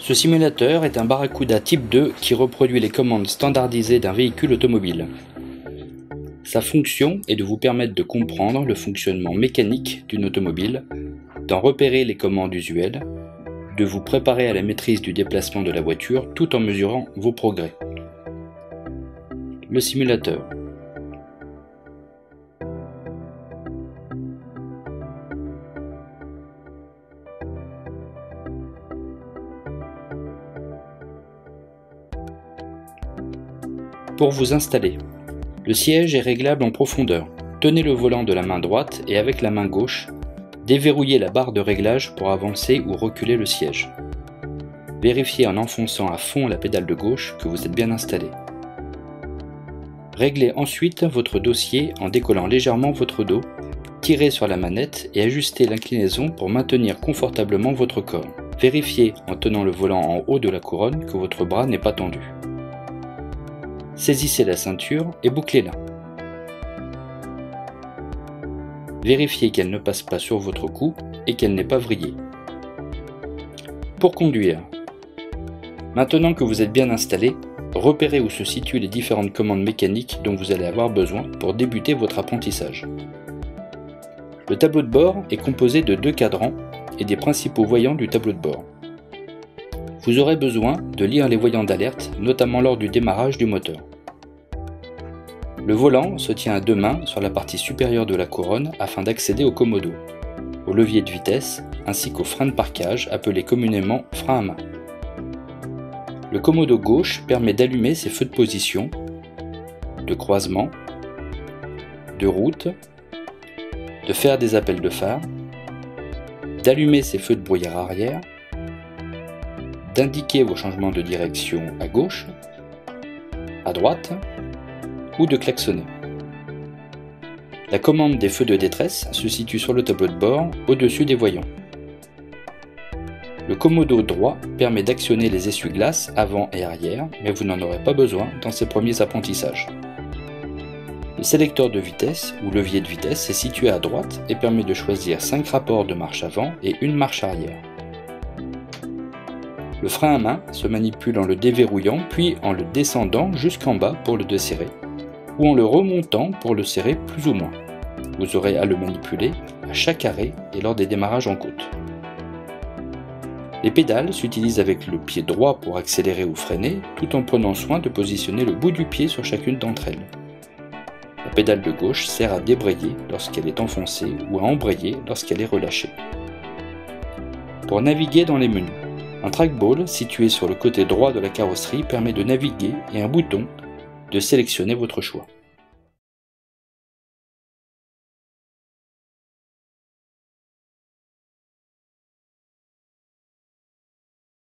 Ce simulateur est un Barracuda Type 2 qui reproduit les commandes standardisées d'un véhicule automobile. Sa fonction est de vous permettre de comprendre le fonctionnement mécanique d'une automobile, d'en repérer les commandes usuelles, de vous préparer à la maîtrise du déplacement de la voiture tout en mesurant vos progrès. Le simulateur. Pour vous installer, le siège est réglable en profondeur. Tenez le volant de la main droite et avec la main gauche, déverrouillez la barre de réglage pour avancer ou reculer le siège. Vérifiez en enfonçant à fond la pédale de gauche que vous êtes bien installé. Réglez ensuite votre dossier en décollant légèrement votre dos, tirez sur la manette et ajustez l'inclinaison pour maintenir confortablement votre corps. Vérifiez en tenant le volant en haut de la couronne que votre bras n'est pas tendu. Saisissez la ceinture et bouclez-la. Vérifiez qu'elle ne passe pas sur votre cou et qu'elle n'est pas vrillée. Pour conduire, maintenant que vous êtes bien installé, repérez où se situent les différentes commandes mécaniques dont vous allez avoir besoin pour débuter votre apprentissage. Le tableau de bord est composé de 2 cadrans et des principaux voyants du tableau de bord. Vous aurez besoin de lire les voyants d'alerte, notamment lors du démarrage du moteur. Le volant se tient à 2 mains sur la partie supérieure de la couronne afin d'accéder au commodo, au levier de vitesse ainsi qu'au frein de parquage appelé communément frein à main. Le commodo gauche permet d'allumer ses feux de position, de croisement, de route, de faire des appels de phare, d'allumer ses feux de brouillard arrière, d'indiquer vos changements de direction à gauche, à droite ou de klaxonner. La commande des feux de détresse se situe sur le tableau de bord au-dessus des voyants. Le commodo droit permet d'actionner les essuie-glaces avant et arrière, mais vous n'en aurez pas besoin dans ces premiers apprentissages. Le sélecteur de vitesse ou levier de vitesse est situé à droite et permet de choisir 5 rapports de marche avant et 1 marche arrière. Le frein à main se manipule en le déverrouillant puis en le descendant jusqu'en bas pour le desserrer, ou en le remontant pour le serrer plus ou moins. Vous aurez à le manipuler à chaque arrêt et lors des démarrages en côte. Les pédales s'utilisent avec le pied droit pour accélérer ou freiner, tout en prenant soin de positionner le bout du pied sur chacune d'entre elles. La pédale de gauche sert à débrayer lorsqu'elle est enfoncée ou à embrayer lorsqu'elle est relâchée. Pour naviguer dans les menus, un trackball situé sur le côté droit de la carrosserie permet de naviguer et un bouton de sélectionner votre choix.